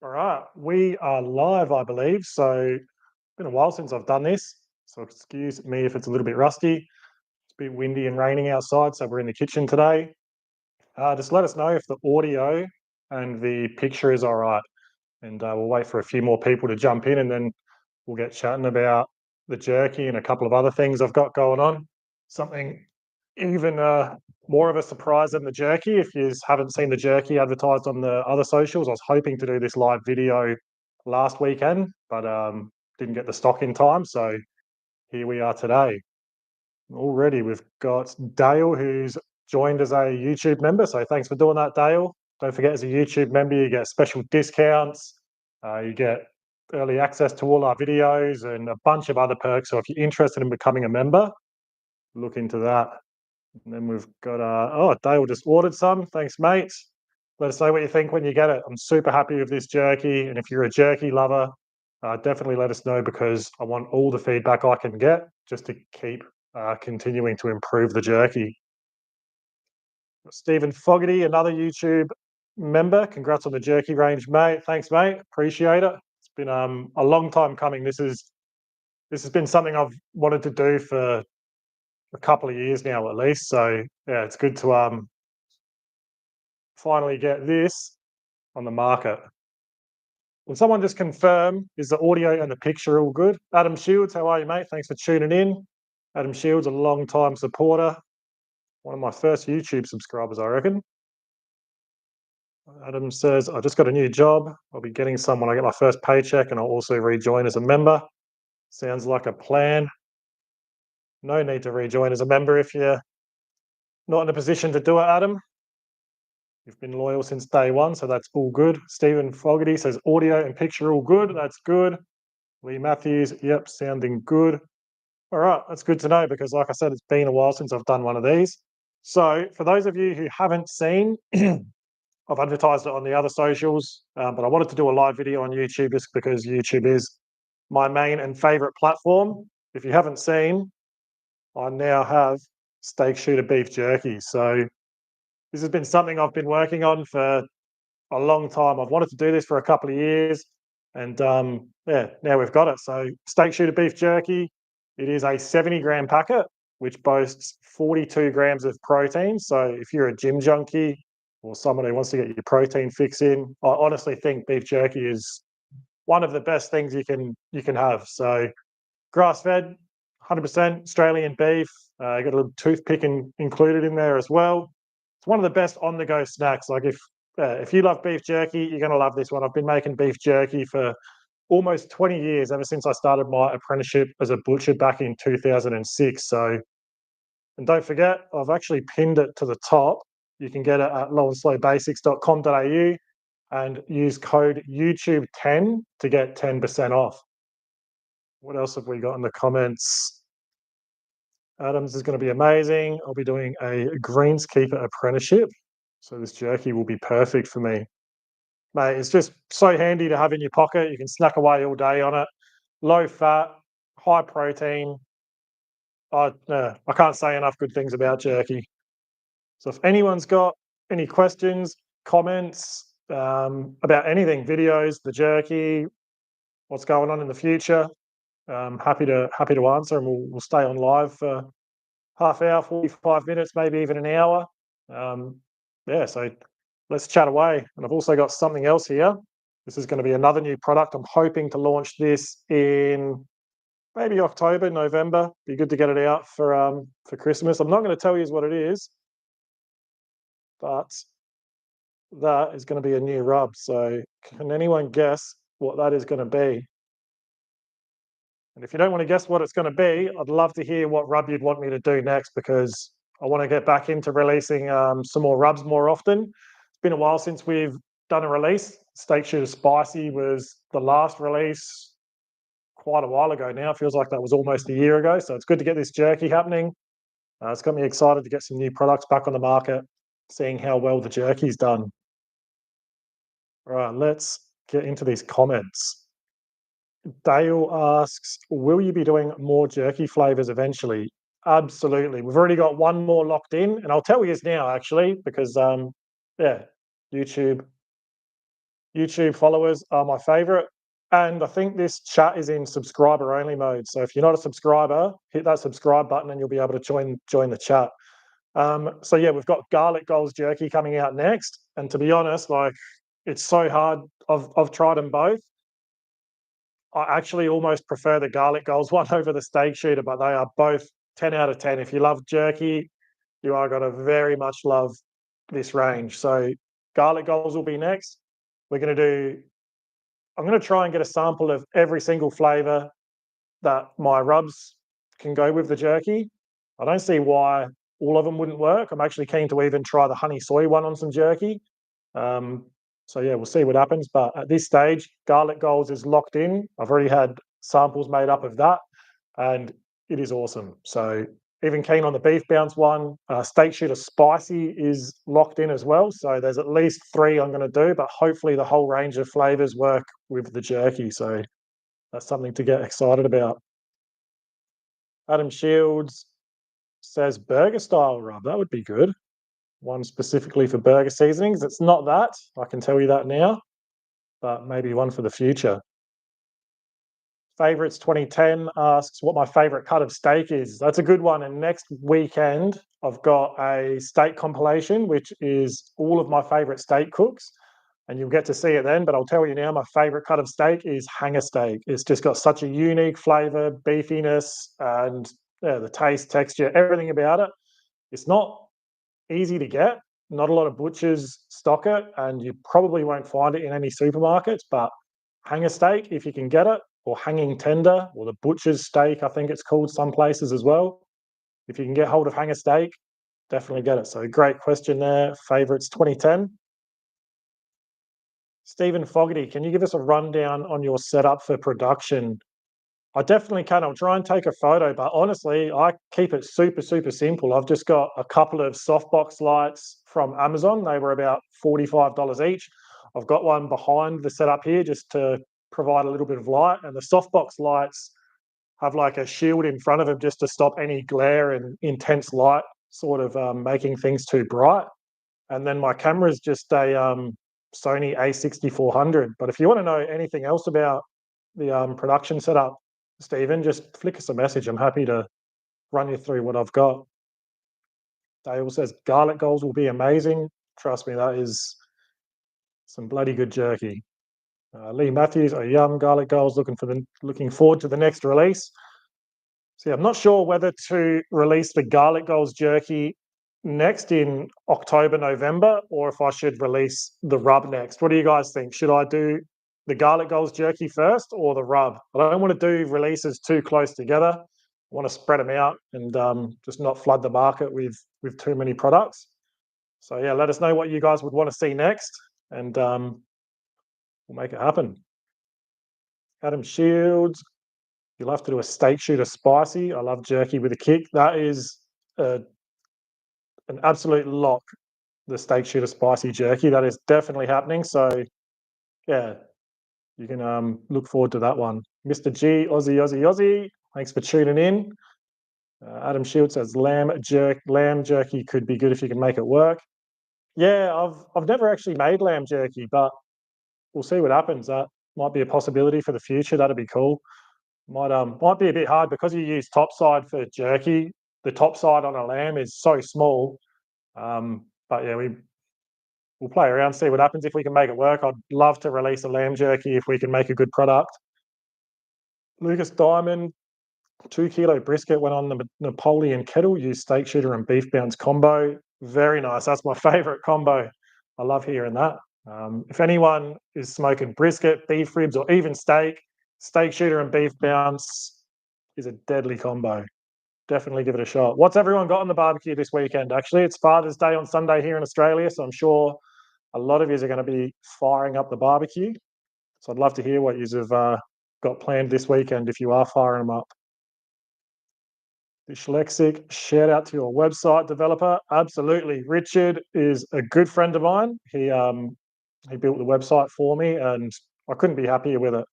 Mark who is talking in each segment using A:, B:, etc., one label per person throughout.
A: All right, we are live, I believe. So, been a while since I've done this. So, excuse me if it's a little bit rusty. It's a bit windy and raining outside. So, we're in the kitchen today. Just let us know if the audio and the picture is all right. And we'll wait for a few more people to jump in and then we'll get chatting about the jerky and a couple of other things I've got going on. Something even more of a surprise than the jerky. If you haven't seen the jerky advertised on the other socials, I was hoping to do this live video last weekend, but didn't get the stock in time. So here we are today. Already we've got Dale, who's joined as a YouTube member. So thanks for doing that, Dale. Don't forget, as a YouTube member, you get special discounts. You get early access to all our videos and a bunch of other perks. So if you're interested in becoming a member, look into that. And then we've got, oh, Dale just ordered some. Thanks, mate. Let us know what you think when you get it. I'm super happy with this jerky. And if you're a jerky lover, definitely let us know because I want all the feedback I can get just to keep continuing to improve the jerky. Stephen Fogarty, another YouTube member. Congrats on the jerky range, mate. Thanks, mate. Appreciate it. It's been a long time coming. This has been something I've wanted to do for a couple of years now, at least. So yeah, it's good to finally get this on the market. Will someone just confirm, is the audio and the picture all good? Adam Shields, how are you, mate? Thanks for tuning in. Adam Shields, a long time supporter, one of my first YouTube subscribers, I reckon. Adam says, I just got a new job. I'll be getting some when I get my first paycheck and I'll also rejoin as a member. Sounds like a plan. No need to rejoin as a member if you're not in a position to do it, Adam. You've been loyal since day one, so that's all good. Stephen Fogarty says audio and picture all good. That's good. Lee Matthews, yep, sounding good. All right, that's good to know because, like I said, it's been a while since I've done one of these. So, for those of you who haven't seen, I've advertised it on the other socials, but I wanted to do a live video on YouTube just because YouTube is my main and favorite platform. If you haven't seen, I now have Steak Shooter Beef Jerky. So, this has been something I've been working on for a long time. I've wanted to do this for a couple of years, and yeah, now we've got it. So, Steak Shooter Beef Jerky. It is a 70-gram packet, which boasts 42 grams of protein. So, if you're a gym junkie or someone who wants to get your protein fix in, I honestly think beef jerky is one of the best things you can have. So, grass fed, 100% Australian beef. Got a little toothpick included in there as well. It's one of the best on the go snacks. Like if you love beef jerky, you're going to love this one. I've been making beef jerky for almost 20 years, ever since I started my apprenticeship as a butcher back in 2006. So, and don't forget, I've actually pinned it to the top. You can get it at lowandslowbasics.com.au and use code YouTube10 to get 10% off. What else have we got in the comments? Adams is going to be amazing. I'll be doing a greenskeeper apprenticeship. So this jerky will be perfect for me. Mate, it's just so handy to have in your pocket. You can snack away all day on it. Low fat, high protein. I can't say enough good things about jerky. So if anyone's got any questions, comments about anything, videos, the jerky, what's going on in the future, happy to answer, and we'll stay on live for half hour, 45 minutes, maybe even an hour. Yeah, so let's chat away. And I've also got something else here. This is going to be another new product. I'm hoping to launch this in maybe October, November. Be good to get it out for Christmas. I'm not going to tell you what it is, but that is going to be a new rub. So can anyone guess what that is going to be? And if you don't want to guess what it's going to be, I'd love to hear what rub you'd want me to do next because I want to get back into releasing some more rubs more often. It's been a while since we've done a release. Steak Shooter Spicy was the last release quite a while ago now. It feels like that was almost a year ago. So it's good to get this jerky happening. It's got me excited to get some new products back on the market, seeing how well the jerky's done. All right, let's get into these comments. Dale asks, will you be doing more jerky flavors eventually? Absolutely. We've already got one more locked in, and I'll tell you now actually, because yeah, YouTube YouTube followers are my favorite. And I think this chat is in subscriber only mode. So if you're not a subscriber, hit that subscribe button and you'll be able to join the chat. So yeah, we've got garlic goals jerky coming out next. And to be honest, like it's so hard. I've tried them both. I actually almost prefer the garlic goals one over the steak shooter, but they are both 10 out of 10. If you love jerky, you are going to very much love this range. So garlic goals will be next. We're going to do, I'm going to try and get a sample of every single flavor that my rubs can go with the jerky. I don't see why all of them wouldn't work. I'm actually keen to even try the honey soy one on some jerky. Um, so yeah, we'll see what happens. But at this stage, garlic goals is locked in. I've already had samples made up of that, and it is awesome. So even keen on the beef bounce one. Steak shooter spicy is locked in as well. So there's at least three I'm going to do, but hopefully the whole range of flavors work with the jerky. So that's something to get excited about. Adam Shields says burger style rub. That would be good. One specifically for burger seasonings. It's not that, I can tell you that now, but maybe one for the future. Favorites 2010 asks what my favorite cut of steak is. That's a good one. And next weekend, I've got a steak compilation, which is all of my favorite steak cooks. And you'll get to see it then. But I'll tell you now, my favorite cut of steak is hanger steak. It's just got such a unique flavor, beefiness, and yeah, the taste, texture, everything about it. It's not easy to get. Not a lot of butchers stock it, and you probably won't find it in any supermarkets. But hanger steak, if you can get it, or hanging tender, or the butcher's steak, I think it's called some places as well. If you can get hold of hanger steak, definitely get it. So great question there. Favorites 2010. Stephen Fogarty, can you give us a rundown on your setup for production? I definitely can. I'll try and take a photo, but honestly, I keep it super, super simple. I've just got a couple of softbox lights from Amazon. They were about $45 each. I've got one behind the setup here just to provide a little bit of light. And the softbox lights have like a shield in front of them just to stop any glare and intense light sort of making things too bright. And then my camera is just a Sony A6400. But if you want to know anything else about the production setup, Stephen, just flick us a message. I'm happy to run you through what I've got. Dale says garlic goals will be amazing. Trust me, that is some bloody good jerky. Lee Matthews, oh yum, garlic goals. Looking forward to the next release. So yeah, I'm not sure whether to release the garlic goals jerky next in October, November, or if I should release the rub next. What do you guys think? Should I do the garlic goals jerky first or the rub? I don't want to do releases too close together. I want to spread them out and just not flood the market with too many products. So yeah, let us know what you guys would want to see next, and we'll make it happen. Adam Shields, you'll have to do a steak shooter spicy. I love jerky with a kick. That is an absolute lock. The steak shooter spicy jerky, that is definitely happening. So yeah, you can look forward to that one. Mr. G, Aussie, Aussie, Aussie. Thanks for tuning in. Adam Shields says lamb jerky could be good if you can make it work. Yeah, I've never actually made lamb jerky, but we'll see what happens. That might be a possibility for the future. That'd be cool. Might be a bit hard because you use topside for jerky. The top side on a lamb is so small. But yeah, we'll play around, see what happens if we can make it work. I'd love to release a lamb jerky if we can make a good product. Lucas Diamond, 2 kilo brisket went on the Napoleon kettle, used steak shooter and beef bounce combo. Very nice. That's my favorite combo. I love hearing that. If anyone is smoking brisket, beef ribs, or even steak shooter and beef bounce is a deadly combo. Definitely give it a shot. What's everyone got on the barbecue this weekend? Actually, it's Father's Day on Sunday here in Australia, so I'm sure a lot of you are going to be firing up the barbecue. So I'd love to hear what you have got planned this weekend if you are firing them up. Dyslexic, shout out to your website developer. Absolutely. Richard is a good friend of mine. He built the website for me and I couldn't be happier with it.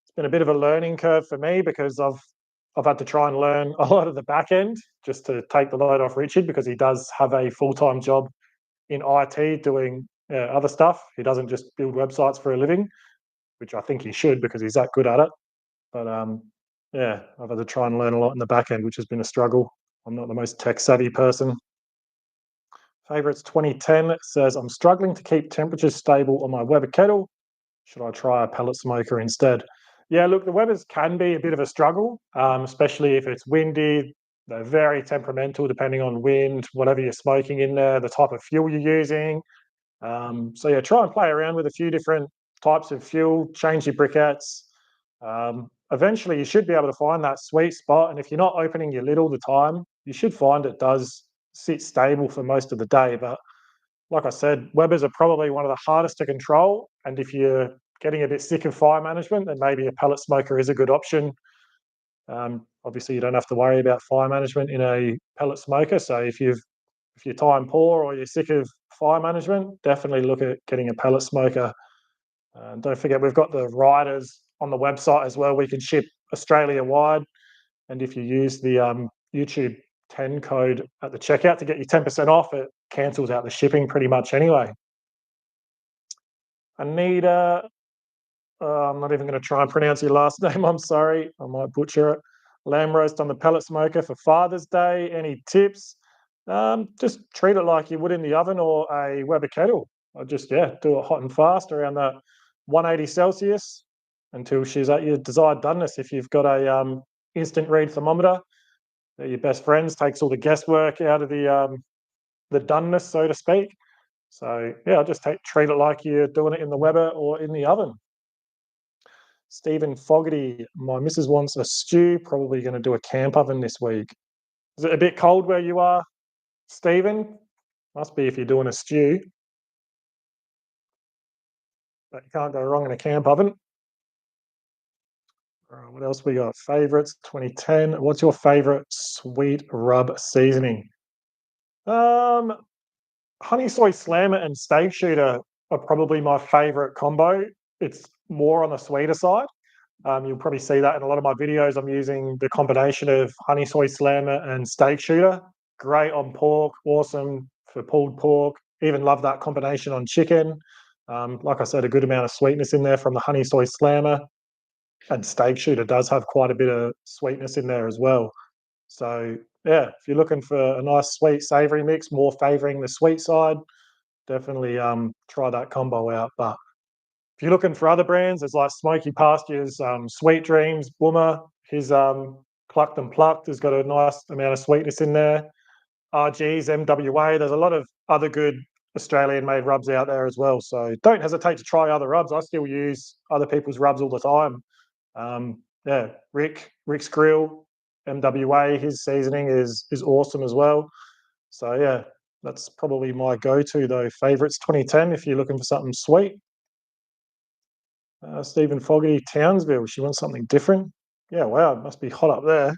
A: It's been a bit of a learning curve for me because I've had to try and learn a lot of the back end just to take the load off Richard because he does have a full-time job in IT doing other stuff. He doesn't just build websites for a living, which I think he should because he's that good at it. But yeah, I've had to try and learn a lot in the back end, which has been a struggle. I'm not the most tech savvy person. Favorites 2010 says, I'm struggling to keep temperatures stable on my Weber kettle. Should I try a pellet smoker instead? Yeah, look, the Webers can be a bit of a struggle, especially if it's windy. They're very temperamental depending on wind, whatever you're smoking in there, the type of fuel you're using. So yeah, try and play around with a few different types of fuel, change your briquettes. Eventually, you should be able to find that sweet spot. And if you're not opening your lid all the time, you should find it does sit stable for most of the day. But like I said, Webers are probably one of the hardest to control. And if you're getting a bit sick of fire management, then maybe a pellet smoker is a good option. Obviously, you don't have to worry about fire management in a pellet smoker. So if you're time poor or you're sick of fire management, definitely look at getting a pellet smoker. Don't forget, we've got the riders on the website as well. We can ship Australia wide. And if you use the YouTube 10 code at the checkout to get you 10% off, it cancels out the shipping pretty much anyway. Anita, I'm not even going to try and pronounce your last name. I'm sorry. I might butcher it. Lamb roast on the pellet smoker for Father's Day. Any tips? Just treat it like you would in the oven or a Weber kettle. I just, yeah, do it hot and fast around that 180 Celsius until she's at your desired doneness. If you've got a instant read thermometer, they're your best friends, takes all the guesswork out of the doneness, so to speak. So yeah, I'll just treat it like you're doing it in the Weber or in the oven. Stephen Fogarty, my missus wants a stew, probably going to do a camp oven this week. Is it a bit cold where you are, Stephen? Must be if you're doing a stew. But you can't go wrong in a camp oven. All right, what else we got? Favorites 2010. What's your favorite sweet rub seasoning? Um, Honey soy slammer and steak shooter are probably my favorite combo. It's more on the sweeter side. You'll probably see that in a lot of my videos. I'm using the combination of honey soy slammer and steak shooter. Great on pork, awesome for pulled pork. Even love that combination on chicken. Like I said, a good amount of sweetness in there from the honey soy slammer. And steak shooter does have quite a bit of sweetness in there as well. So yeah, if you're looking for a nice sweet savory mix, more favoring the sweet side, definitely try that combo out. But if you're looking for other brands, there's like Smoky Pastures, Sweet Dreams, Boomer. His Clucked and Plucked has got a nice amount of sweetness in there. RG's MWA. There's a lot of other good Australian-made rubs out there as well. So don't hesitate to try other rubs. I still use other people's rubs all the time. Yeah, Rick's Grill, MWA. His seasoning is awesome as well. So yeah, that's probably my go-to though. Favorites 2010 if you're looking for something sweet. Stephen Fogarty, Townsville. She wants something different. Yeah, wow, it must be hot up there.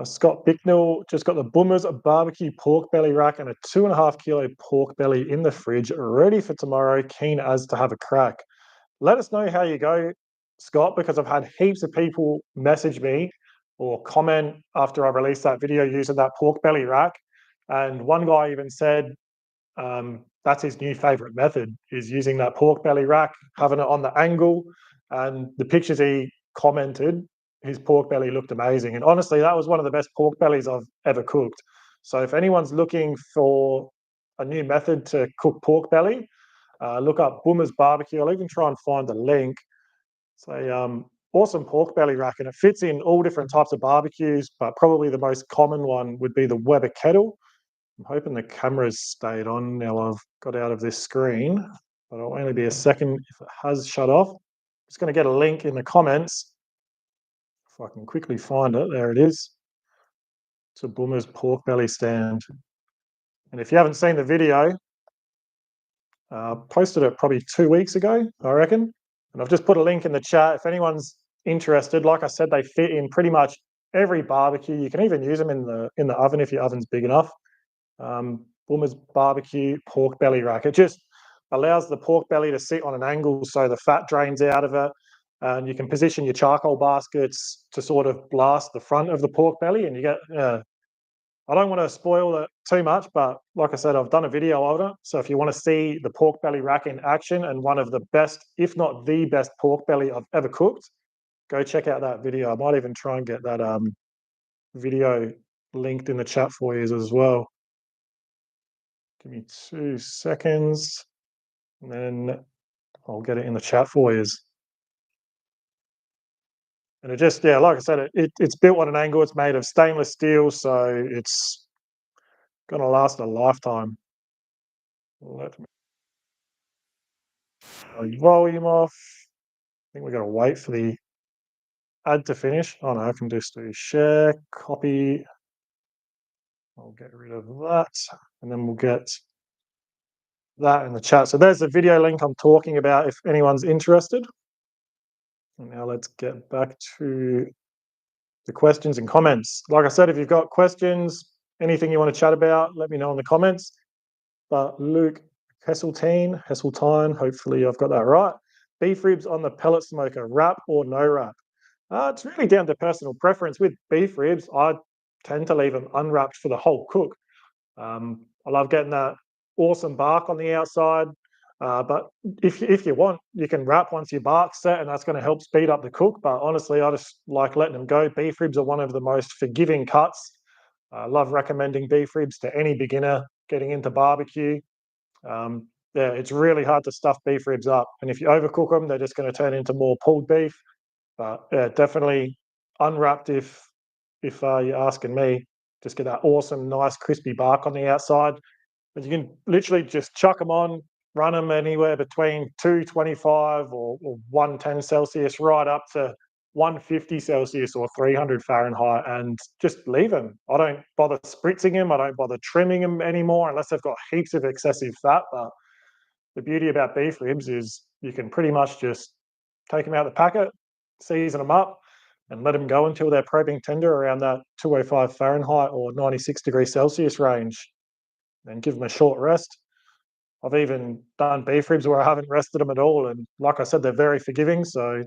A: Scott Bicknell just got the Boomers a barbecue pork belly rack and a 2.5 kilo pork belly in the fridge, ready for tomorrow. Keen as to have a crack. Let us know how you go, Scott, because I've had heaps of people message me or comment after I released that video using that pork belly rack. And one guy even said that's his new favorite method is using that pork belly rack, having it on the angle. And the pictures he commented, his pork belly looked amazing. And honestly, that was one of the best pork bellies I've ever cooked. So if anyone's looking for a new method to cook pork belly, look up Boomer's Barbecue. I'll even try and find the link. It's a awesome pork belly rack, and it fits in all different types of barbecues, but probably the most common one would be the Weber kettle. I'm hoping the camera's stayed on now. I've got out of this screen, but it'll only be a second if it has shut off. Just going to get a link in the comments. If I can quickly find it, there it is. It's a Boomer's pork belly stand. And if you haven't seen the video, posted it probably 2 weeks ago, I reckon. And I've just put a link in the chat. If anyone's interested, like I said, they fit in pretty much every barbecue. You can even use them in the oven if your oven's big enough. Boomer's Barbecue pork belly rack. It just allows the pork belly to sit on an angle so the fat drains out of it. And you can position your charcoal baskets to sort of blast the front of the pork belly, and you get I don't want to spoil it too much, but like I said, I've done a video of it. So if you want to see the pork belly rack in action and one of the best, if not the best pork belly I've ever cooked, go check out that video. I might even try and get that video linked in the chat for you as well. Give me 2 seconds, and then I'll get it in the chat for you. And it just, yeah, like I said, it's built on an angle. It's made of stainless steel, so it's gonna last a lifetime. Let me turn the volume off. I think we got to wait for the ad to finish. Oh no, I can just do share, copy. I'll get rid of that, and then we'll get that in the chat. So there's the video link I'm talking about if anyone's interested. And now let's get back to the questions and comments. Like I said, if you've got questions, anything you want to chat about, let me know in the comments. But Luke Hesseltine, hopefully I've got that right. Beef ribs on the pellet smoker, wrap or no wrap? It's really down to personal preference. With beef ribs, I tend to leave them unwrapped for the whole cook. I love getting that awesome bark on the outside. But if you want, you can wrap once your bark's set, and that's going to help speed up the cook. But honestly, I just like letting them go. Beef ribs are one of the most forgiving cuts. I love recommending beef ribs to any beginner getting into barbecue. Yeah, it's really hard to stuff beef ribs up, and if you overcook them, they're just going to turn into more pulled beef. But yeah, definitely unwrapped if you're asking me. Just get that awesome, nice, crispy bark on the outside. But you can literally just chuck them on, run them anywhere between 225 or 110 Celsius right up to 150 Celsius or 300 Fahrenheit, and just leave them. I don't bother spritzing them. I don't bother trimming them anymore unless they've got heaps of excessive fat. But the beauty about beef ribs is you can pretty much just take them out of the packet, season them up, and let them go until they're probing tender around that 205 Fahrenheit or 96 degrees Celsius range, and give them a short rest. I've even done beef ribs where I haven't rested them at all, and like I said, they're very forgiving. So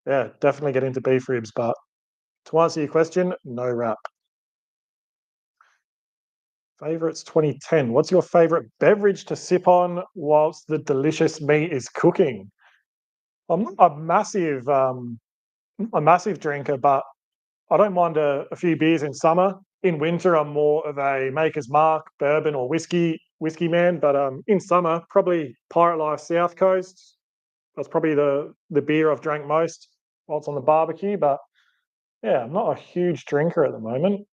A: yeah, definitely get into beef ribs. But to answer your question, no wrap. Favorites 2010. What's your favorite beverage to sip on whilst the delicious meat is cooking? I'm not a massive drinker, but I don't mind a few beers in summer. In winter, I'm more of a Maker's Mark, bourbon or whiskey man. But in summer, probably Pirate Life South Coast. That's probably the beer I've drank most whilst on the barbecue. But yeah, I'm not a huge drinker at the moment.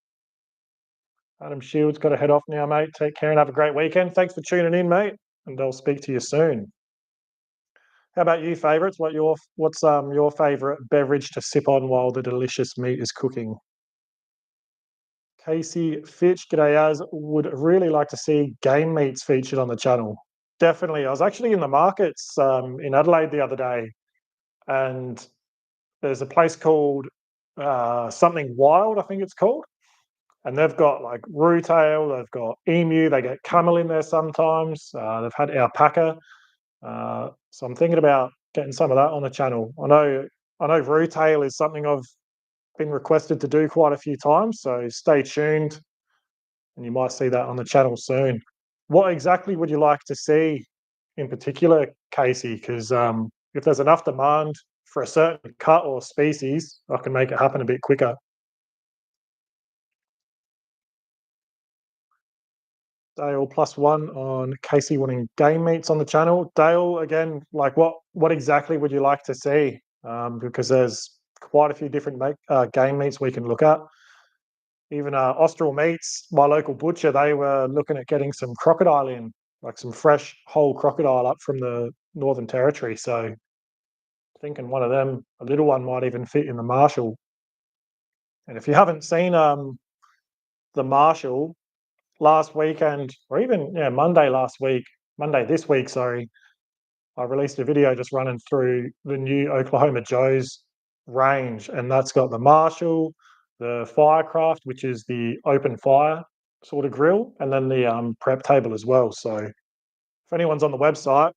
A: Adam Shields, got to head off now, mate. Take care and have a great weekend. Thanks for tuning in, mate, and I'll speak to you soon. How about you, favourites? What's your favourite beverage to sip on while the delicious meat is cooking? Casey Fitch, g'day Az, would really like to see game meats featured on the channel. Definitely. I was actually in the markets in Adelaide the other day, and there's a place called Something Wild, I think it's called. And they've got like rootail, they've got emu, they get camel in there sometimes. They've had alpaca. So I'm thinking about getting some of that on the channel. I know rootail is something I've been requested to do quite a few times, so stay tuned and you might see that on the channel soon. What exactly would you like to see in particular, Casey? Because if there's enough demand for a certain cut or species, I can make it happen a bit quicker. Dale +1 on Casey wanting game meats on the channel. Dale, again, like what exactly would you like to see? Because there's quite a few different game meats we can look at. Even Austral Meats, my local butcher, they were looking at getting some crocodile in, like some fresh whole crocodile up from the Northern Territory. So thinking one of them, a little one, might even fit in the Marshall. And if you haven't seen the Marshall, last weekend, or even Monday this week, sorry, I released a video just running through the new Oklahoma Joe's range, and that's got the Marshall, the Firecraft, which is the open fire sort of grill, and then the prep table as well. So if anyone's on the website,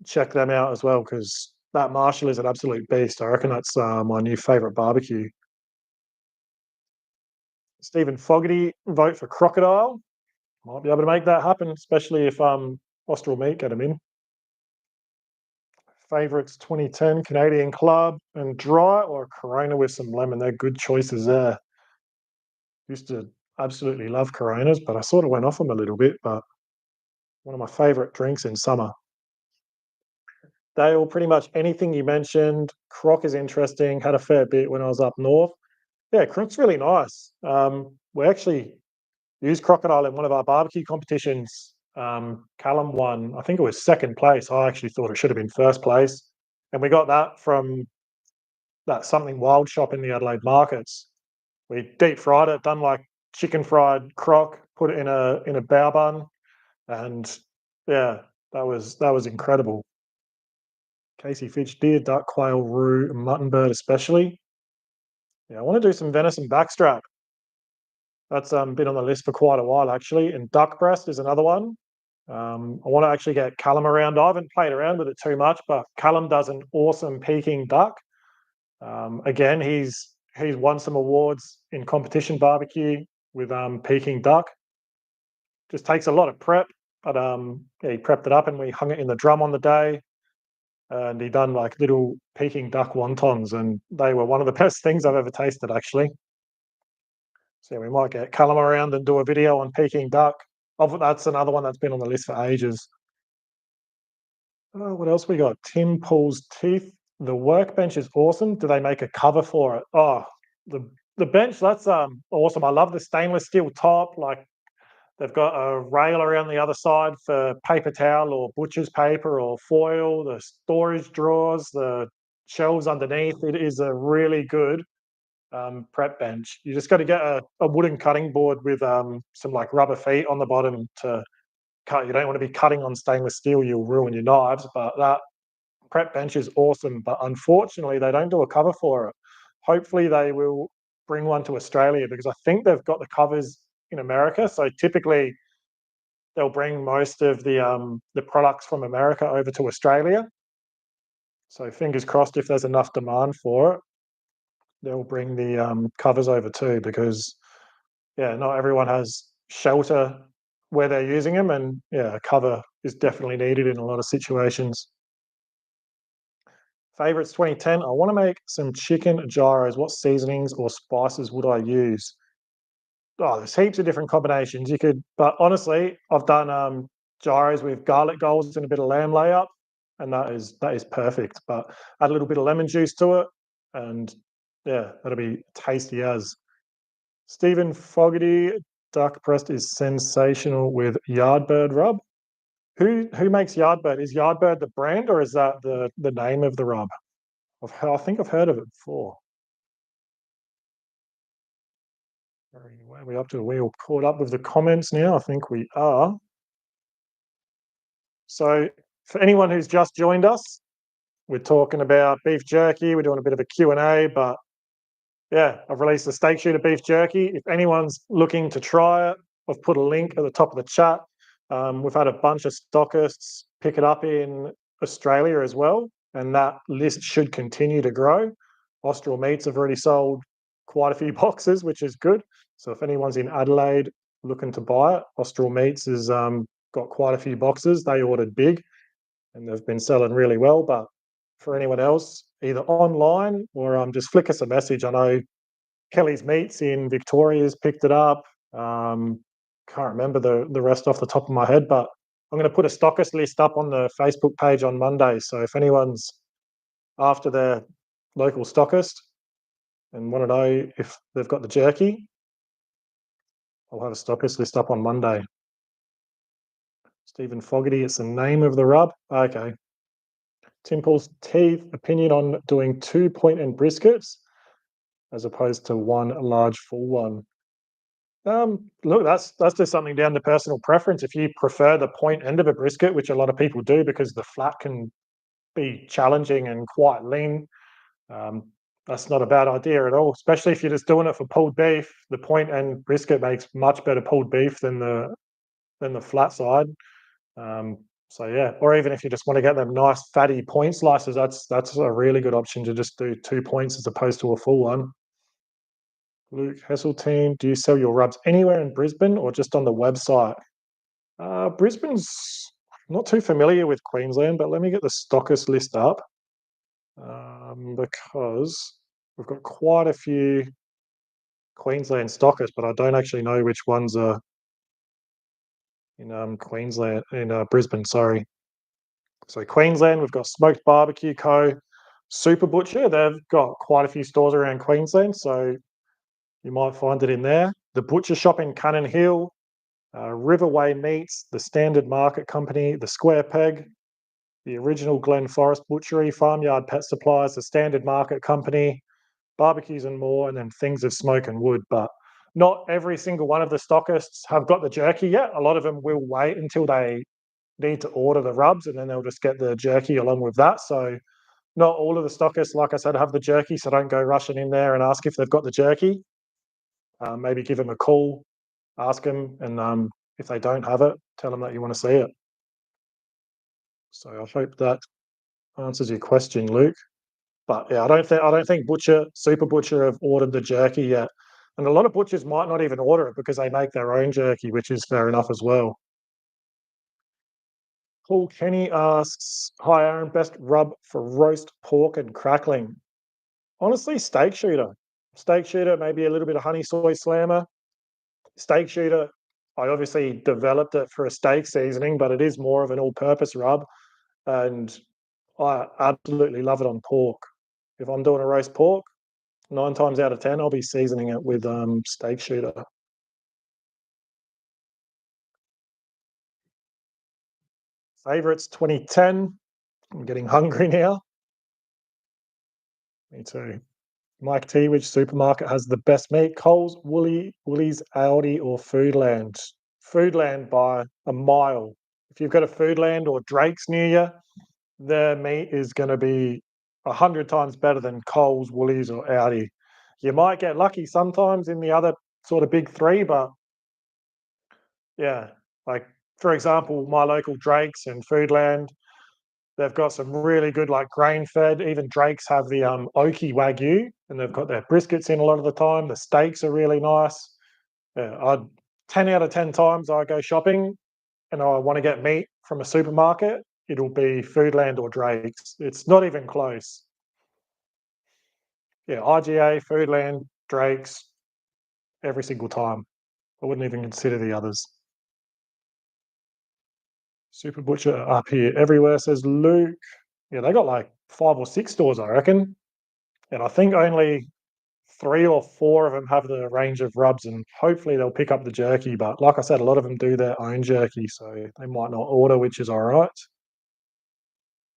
A: check them out as well, because that Marshall is an absolute beast. I reckon that's my new favorite barbecue. Stephen Fogarty, vote for crocodile. Might be able to make that happen, especially if Austral Meat get him in. Favourites 2010 Canadian Club and dry or Corona with some lemon. They're good choices there. Used to absolutely love Coronas, but I sort of went off them a little bit. But one of my favourite drinks in summer. Dale, pretty much anything you mentioned. Croc is interesting. Had a fair bit when I was up north. Yeah, Croc's really nice. We actually used crocodile in one of our barbecue competitions. Callum won, I think it was second place. I actually thought it should have been first place. And we got that from that Something Wild shop in the Adelaide markets. We deep fried it, done like chicken fried croc, put it in a bao bun, and yeah, that was incredible. Casey Fitch, deer, duck, quail, roo, mutton bird especially. Yeah, I want to do some venison backstrap. That's been on the list for quite a while actually. And duck breast is another one. I want to actually get Callum around. I haven't played around with it too much, but Callum does an awesome Peking duck. Again, he's won some awards in competition barbecue with Peking duck. Just takes a lot of prep, but yeah, he prepped it up and we hung it in the drum on the day. And he done like little Peking duck wontons, and they were one of the best things I've ever tasted actually. So we might get Callum around and do a video on Peking duck. That's another one that's been on the list for ages. What else we got? Tim pulls teeth. The workbench is awesome. Do they make a cover for it? Oh, the bench, that's awesome. I love the stainless steel top. Like they've got a rail around the other side for paper towel or butcher's paper or foil, the storage drawers, the shelves underneath. It is a really good prep bench. You just got to get a wooden cutting board with some like rubber feet on the bottom to cut. You don't want to be cutting on stainless steel, you'll ruin your knives. But that prep bench is awesome, but unfortunately they don't do a cover for it. Hopefully they will bring one to Australia, because I think they've got the covers in America. So typically they'll bring most of the products from America over to Australia. So fingers crossed, if there's enough demand for it, they'll bring the covers over too, because yeah, not everyone has shelter where they're using them, and yeah, a cover is definitely needed in a lot of situations. Favorites 2010. I want to make some chicken gyros. What seasonings or spices would I use? Oh, there's heaps of different combinations you could, but honestly, I've done gyros with garlic dolls and a bit of lamb layup, and that is perfect. But add a little bit of lemon juice to it, and yeah, that'll be tasty as. Stephen Fogarty, duck breast is sensational with Yardbird rub. Who makes Yardbird? Is Yardbird the brand, or is that the name of the rub? I think I've heard of it before. Where are we up to? Are we all caught up with the comments now? I think we are. So for anyone who's just joined us, we're talking about beef jerky. We're doing a bit of a Q&A, but yeah, I've released the Steak Shooter Beef Jerky. If anyone's looking to try it, I've put a link at the top of the chat. We've had a bunch of stockists pick it up in Australia as well, and that list should continue to grow. Austral Meats have already sold quite a few boxes, which is good. So if anyone's in Adelaide looking to buy it, Austral Meats has got quite a few boxes. They ordered big, and they've been selling really well. But for anyone else, either online or just flick us a message. I know Kelly's Meats in Victoria's picked it up. Can't remember the rest off the top of my head, but I'm going to put a stockist list up on the Facebook page on Monday. So if anyone's after their local stockist and want to know if they've got the jerky, I'll have a stockist list up on Monday. Stephen Fogarty, it's the name of the rub. Okay. Timple's teeth, opinion on doing 2 point end briskets as opposed to one large full one. Look, that's just something down to personal preference. If you prefer the point end of a brisket, which a lot of people do because the flat can be challenging and quite lean, that's not a bad idea at all, especially if you're just doing it for pulled beef. The point end brisket makes much better pulled beef than the flat side. So yeah, or even if you just want to get them nice fatty point slices, that's a really good option to just do 2 points as opposed to a full one. Luke Heseltine, do you sell your rubs anywhere in Brisbane or just on the website? Brisbane's not too familiar with Queensland, but let me get the stockist list up because we've got quite a few Queensland stockists, but I don't actually know which ones are in Queensland, in Brisbane, sorry. So Queensland, we've got Smoked Barbecue Co, Super Butcher. They've got quite a few stores around Queensland, so you might find it in there. The Butcher Shop in Cannon Hill, Riverway Meats, the Standard Market Company, the Square Peg, the original Glen Forest Butchery, Farmyard Pet Supplies, the Standard Market Company, Barbecues and More, and then Things of Smoke and Wood. But not every single one of the stockists have got the jerky yet. A lot of them will wait until they need to order the rubs and then they'll just get the jerky along with that. So not all of the stockists, like I said, have the jerky. So don't go rushing in there and ask if they've got the jerky. Maybe give them a call, ask them, and if they don't have it, tell them that you want to see it. So I hope that answers your question, Luke. But yeah, I don't think Super Butcher have ordered the jerky yet. And a lot of butchers might not even order it because they make their own jerky, which is fair enough as well. Paul Kenny asks, "Hi Aaron, best rub for roast pork and crackling." Honestly, Steak Shooter. Steak Shooter, maybe a little bit of honey soy slammer. Steak Shooter, I obviously developed it for a steak seasoning, but it is more of an all-purpose rub, and I absolutely love it on pork. If I'm doing a roast pork, 9 times out of 10, I'll be seasoning it with Steak Shooter. Favorites 2010. I'm getting hungry now. Me too. Mike T, which supermarket has the best meat? Coles, Woolies, Aldi, or Foodland? Foodland by a mile. If you've got a Foodland or Drake's near you, their meat is going to be 100 times better than Coles, Woolies, or Aldi. You might get lucky sometimes in the other sort of big three, but yeah, like for example, my local Drake's and Foodland, they've got some really good like grain fed. Even Drake's have the Oki Wagyu, and they've got their briskets in a lot of the time. The steaks are really nice. Yeah, I'd 10 out of 10 times I go shopping and I want to get meat from a supermarket, it'll be Foodland or Drake's. It's not even close. Yeah, IGA, Foodland, Drake's, every single time. I wouldn't even consider the others. Super Butcher up here everywhere, says Luke. Yeah, they got like 5 or 6 stores, I reckon. And I think only 3 or 4 of them have the range of rubs, and hopefully they'll pick up the jerky. But like I said, a lot of them do their own jerky, so they might not order, which is all right.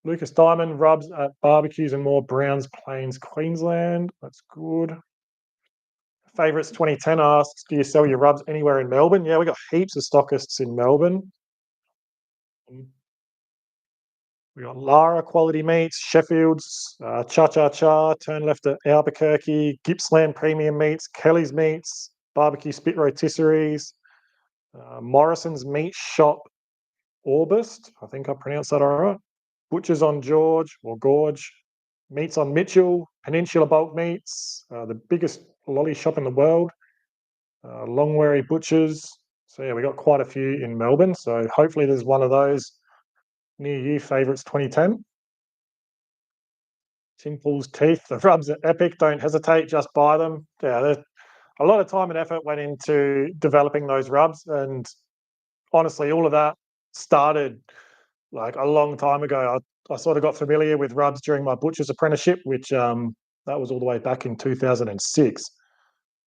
A: Lucas Diamond, rubs at Barbecues and More, Browns Plains, Queensland. That's good. Favorites 2010 asks, do you sell your rubs anywhere in Melbourne? Yeah, we got heaps of stockists in Melbourne. We got Lara Quality Meats, Sheffield's, Cha Cha Cha, Turn Left at Albuquerque, Gippsland Premium Meats, Kelly's Meats, Barbecue Spit Rotisseries, Morrison's Meat Shop, August. I think I pronounced that all right. Butchers on George or Gorge, Meats on Mitchell, Peninsula Bulk Meats, the biggest lolly shop in the world, Longwary Butchers. So yeah, we got quite a few in Melbourne. So hopefully there's one of those near you. Favorites 2010. Tim Paul's Teeth, the rubs are epic. Don't hesitate, just buy them. Yeah, a lot of time and effort went into developing those rubs, and honestly, all of that started like a long time ago. I sort of got familiar with rubs during my butcher's apprenticeship, which that was all the way back in 2006.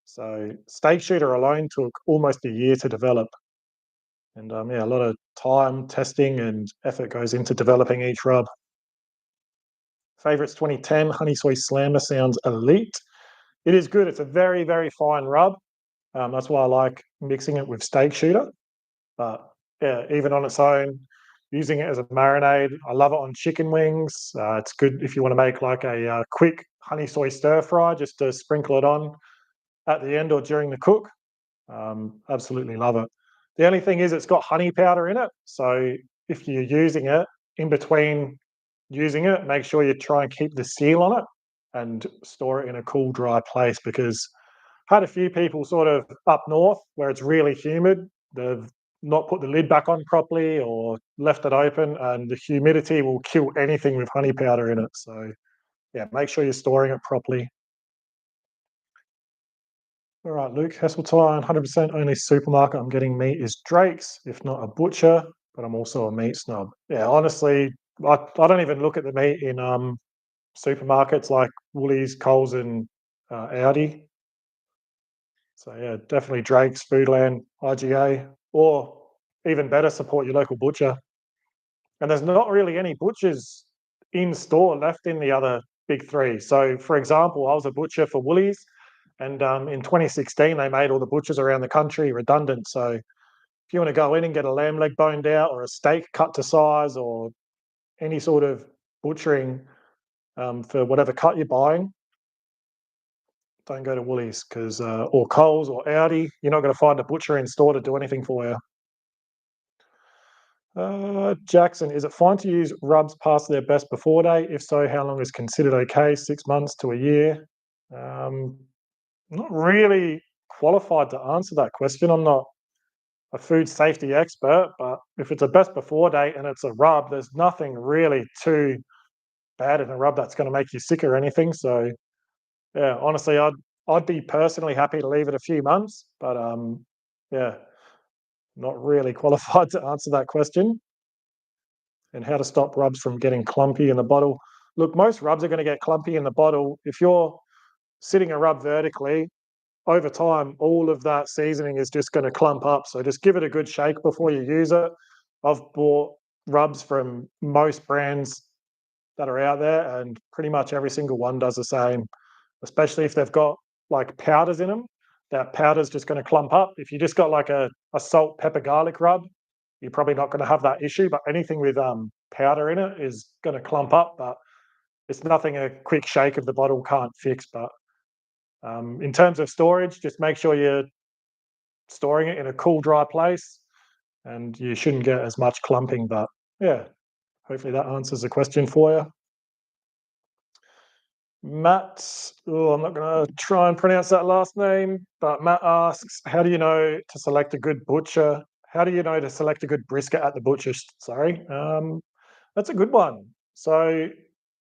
A: So Steak Shooter alone took almost a year to develop, and yeah, a lot of time, testing, and effort goes into developing each rub. Favorites 2010 Honey Soy Slammer sounds elite. It is good. It's a very, very fine rub. That's why I like mixing it with Steak Shooter. But yeah, even on its own, using it as a marinade, I love it on chicken wings. It's good if you want to make like a quick honey soy stir fry, just to sprinkle it on at the end or during the cook. Absolutely love it. The only thing is, it's got honey powder in it. So if you're using it in between using it, make sure you try and keep the seal on it and store it in a cool, dry place, because had a few people sort of up north where it's really humid. They've not put the lid back on properly or left it open, and the humidity will kill anything with honey powder in it. So yeah, make sure you're storing it properly. All right, Luke, Hesseltine, 100% only supermarket I'm getting meat is Drake's, if not a butcher, but I'm also a meat snob. Yeah, honestly, I don't even look at the meat in supermarkets like Woolies, Coles, and Audi. So yeah, definitely Drake's, Foodland, IGA, or even better, support your local butcher. And there's not really any butchers in store left in the other big three. So, for example, I was a butcher for Woolies, and in 2016 they made all the butchers around the country redundant. So, if you want to go in and get a lamb leg boned out, or a steak cut to size, or any sort of butchering for whatever cut you're buying, don't go to Woolies because or Coles or Audi. You're not going to find a butcher in store to do anything for you. Jackson, is it fine to use rubs past their best before date? If so, how long is considered okay? 6 months to a year? Um, not really qualified to answer that question. I'm not a food safety expert, but if it's a best before date and it's a rub, there's nothing really too bad in a rub that's going to make you sick or anything. So yeah, honestly, I'd be personally happy to leave it a few months, but yeah, not really qualified to answer that question. And how to stop rubs from getting clumpy in the bottle. Look, most rubs are going to get clumpy in the bottle. If you're sitting a rub vertically, over time, all of that seasoning is just going to clump up. So just give it a good shake before you use it. I've bought rubs from most brands that are out there, and pretty much every single one does the same, especially if they've got like powders in them. That powder's just going to clump up. If you just got like a salt, pepper, garlic rub, you're probably not going to have that issue. But anything with powder in it is going to clump up. But it's nothing a quick shake of the bottle can't fix. But in terms of storage, just make sure you're storing it in a cool, dry place, and you shouldn't get as much clumping. But yeah, hopefully that answers the question for you. Matt, oh, I'm not going to try and pronounce that last name, but Matt asks, how do you know to select a good butcher? How do you know to select a good brisket at the butcher? Sorry. That's a good one. So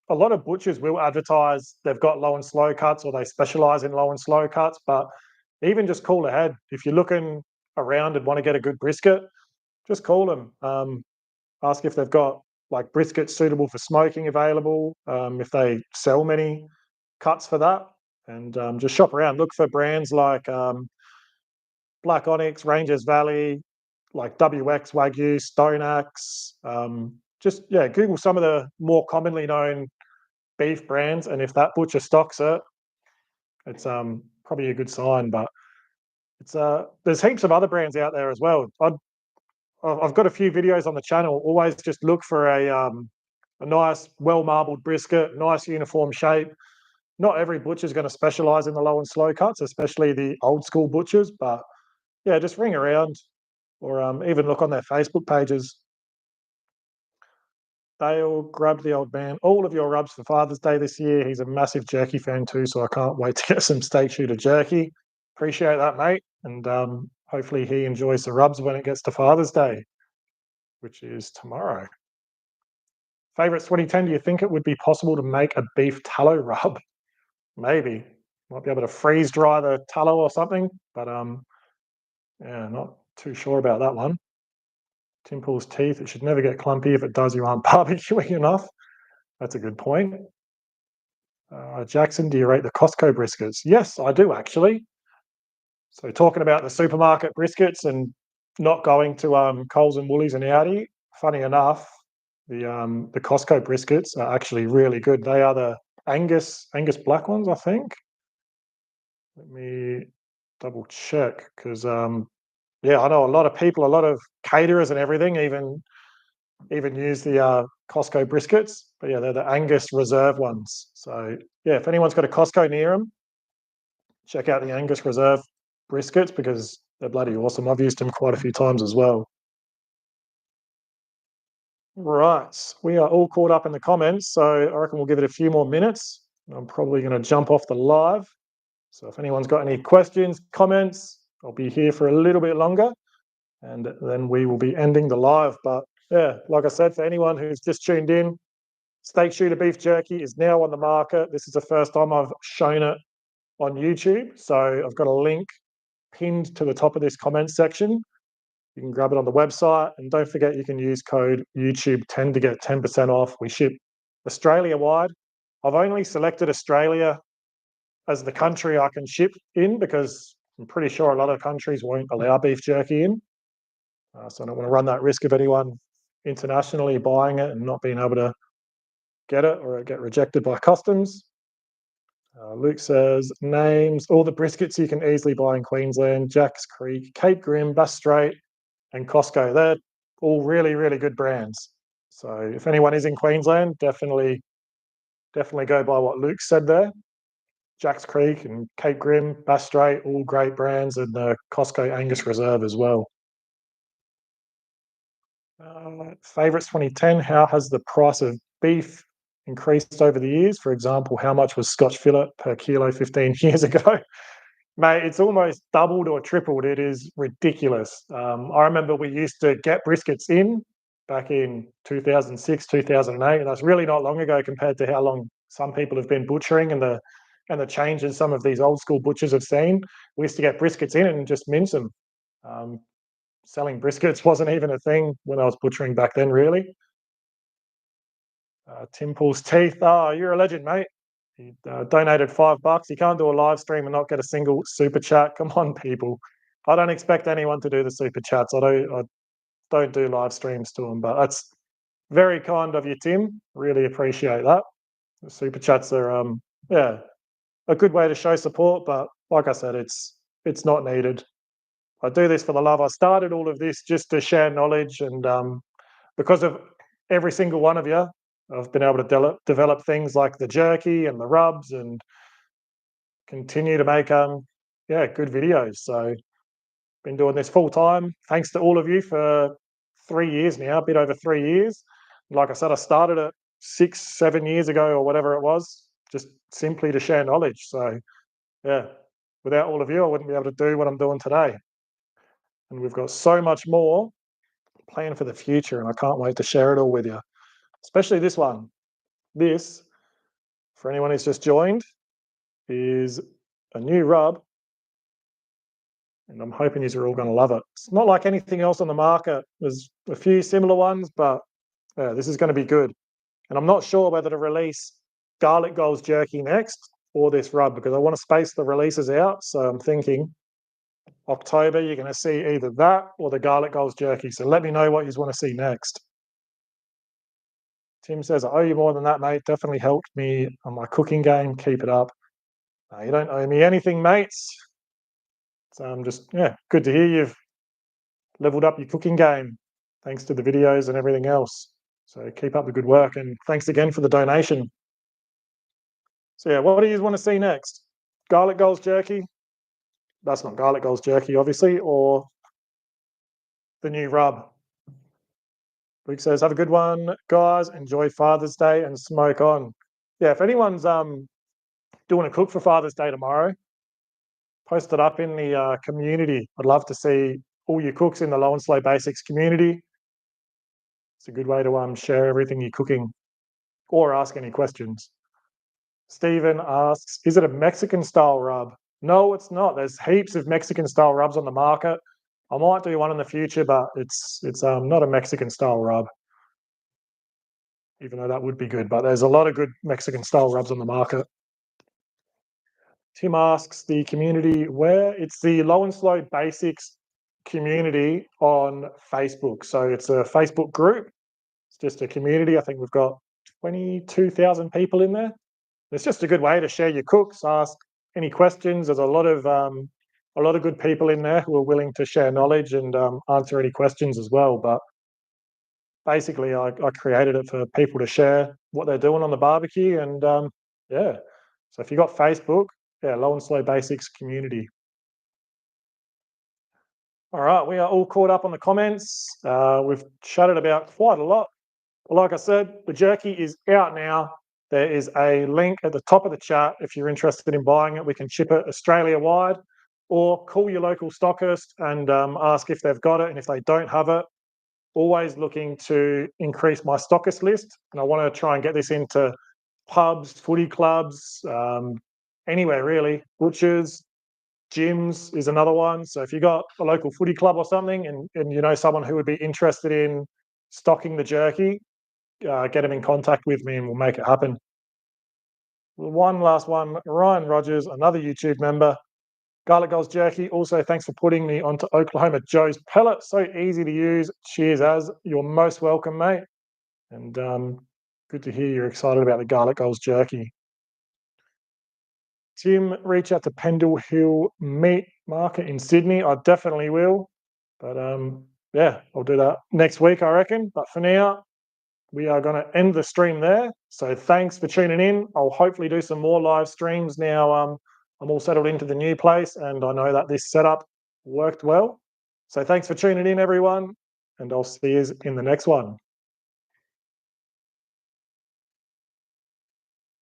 A: a lot of butchers will advertise they've got low and slow cuts, or they specialize in low and slow cuts, but even just call ahead. If you're looking around and want to get a good brisket, just call them. Ask if they've got like briskets suitable for smoking available, if they sell many cuts for that, and just shop around. Look for brands like Black Onyx, Rangers Valley, like WX Wagyu, Stone Axe. Just yeah, Google some of the more commonly known beef brands, and if that butcher stocks it, it's probably a good sign. But it's there's heaps of other brands out there as well. I've got a few videos on the channel. Always just look for a nice, well marbled brisket, nice uniform shape. Not every butcher is going to specialize in the low and slow cuts, especially the old school butchers. But yeah, just ring around, or even look on their Facebook pages. Dale, grab the old man. All of your rubs for Father's Day this year. He's a massive jerky fan too, so I can't wait to get some Steak Shooter Jerky. Appreciate that, mate. And hopefully he enjoys the rubs when it gets to Father's Day, which is tomorrow. Favorites 2010, do you think it would be possible to make a beef tallow rub? Maybe. Might be able to freeze dry the tallow or something, but yeah, not too sure about that one. Tim Pool's teeth, it should never get clumpy. If it does, you aren't barbecuing enough. That's a good point. Jackson, do you rate the Costco briskets? Yes, I do actually. So talking about the supermarket briskets and not going to Coles and Woolies and Audi, funny enough, the Costco briskets are actually really good. They are the Angus black ones, I think. Let me double check because yeah, I know a lot of people, a lot of caterers and everything, even use the Costco briskets. But yeah, they're the Angus Reserve ones. So yeah, if anyone's got a Costco near them, check out the Angus Reserve briskets because they're bloody awesome. I've used them quite a few times as well. Right, we are all caught up in the comments, so I reckon we'll give it a few more minutes. I'm probably going to jump off the live. So if anyone's got any questions, comments, I'll be here for a little bit longer, and then we will be ending the live. But yeah, like I said, for anyone who's just tuned in, Steak Shooter Beef Jerky is now on the market. This is the first time I've shown it on YouTube. So I've got a link pinned to the top of this comment section. You can grab it on the website. And don't forget, you can use code YouTube10 to get 10% off. We ship Australia wide. I've only selected Australia as the country I can ship in because I'm pretty sure a lot of countries won't allow beef jerky in. So I don't want to run that risk of anyone internationally buying it and not being able to get it or get rejected by customs. Luke says, names all the briskets you can easily buy in Queensland: Jacks Creek, Cape Grim, Bass Strait, and Costco. They're all really, really good brands. So if anyone is in Queensland, definitely go by what Luke said there. Jacks Creek and Cape Grim, Bass Strait, all great brands, and the Costco Angus Reserve as well. Favourites 2010, how has the price of beef increased over the years? For example, how much was Scotch fillet per kilo 15 years ago? Mate, it's almost doubled or tripled. It is ridiculous. I remember we used to get briskets in back in 2006, 2008, and that's really not long ago compared to how long some people have been butchering and the changes some of these old school butchers have seen. We used to get briskets in and just mince them. Um, Selling briskets wasn't even a thing when I was butchering back then, really. Tim Paul's teeth. Oh, you're a legend, mate. He donated $5. You can't do a live stream and not get a single super chat. Come on, people. I don't expect anyone to do the super chats. I don't do live streams to them, but that's very kind of you, Tim. Really appreciate that. The super chats are yeah, a good way to show support, but like I said, it's not needed. I do this for the love. I started all of this just to share knowledge, and because of every single one of you, I've been able to develop things like the jerky and the rubs, and continue to make yeah, good videos. So been doing this full time. Thanks to all of you for 3 years now, a bit over 3 years. Like I said, I started it 6, 7 years ago or whatever it was, just simply to share knowledge. So yeah, without all of you, I wouldn't be able to do what I'm doing today. And we've got so much more planned for the future, and I can't wait to share it all with you, especially this one. This, for anyone who's just joined, is a new rub, and I'm hoping you're all going to love it. It's not like anything else on the market. There's a few similar ones, but this is going to be good. And I'm not sure whether to release garlic goals jerky next or this rub, because I want to space the releases out. So I'm thinking October, you're going to see either that or the garlic goals jerky. So let me know what you want to see next. Tim says, I owe you more than that, mate. Definitely helped me on my cooking game. Keep it up. No, you don't owe me anything, mates. So I'm just, yeah, good to hear you've leveled up your cooking game thanks to the videos and everything else. So keep up the good work, and thanks again for the donation. So yeah, what do you want to see next? Garlic goals jerky? That's not garlic goals jerky, obviously, or the new rub. Luke says, have a good one, guys. Enjoy Father's Day and smoke on. Yeah, if anyone's doing a cook for Father's Day tomorrow, post it up in the community. I'd love to see all your cooks in the Low and Slow Basics community. It's a good way to share everything you're cooking or ask any questions. Stephen asks, is it a Mexican style rub? No, it's not. There's heaps of Mexican style rubs on the market. I might do one in the future, but it's not a Mexican style rub, even though that would be good. But there's a lot of good Mexican style rubs on the market. Tim asks, the community where? It's the Low and Slow Basics community on Facebook. So it's a Facebook group. It's just a community. I think we've got 22,000 people in there. It's just a good way to share your cooks, ask any questions. There's a lot of good people in there who are willing to share knowledge and answer any questions as well. But basically, I created it for people to share what they're doing on the barbecue, and yeah. So if you've got Facebook, yeah, Low and Slow Basics community. All right, we are all caught up on the comments. We've chatted about quite a lot. Like I said, the jerky is out now. There is a link at the top of the chat if you're interested in buying it. We can ship it Australia wide, or call your local stockist and ask if they've got it. And if they don't have it, always looking to increase my stockist list. And I want to try and get this into pubs, footy clubs, anywhere really. Butchers, gyms is another one. So if you got a local footy club or something, and you know someone who would be interested in stocking the jerky, get them in contact with me and we'll make it happen. One last one, Ryan Rogers, another YouTube member. Garlic Goals Jerky, also thanks for putting me onto Oklahoma Joe's pellet. So easy to use. Cheers, Az. You're most welcome, mate. And good to hear you're excited about the Garlic Goals Jerky. Tim, reach out to Pendle Hill Meat Market in Sydney. I definitely will. But yeah, I'll do that next week, I reckon. But for now, we are going to end the stream there. So thanks for tuning in. I'll hopefully do some more live streams now. I'm all settled into the new place, and I know that this setup worked well. So thanks for tuning in, everyone, and I'll see you in the next one.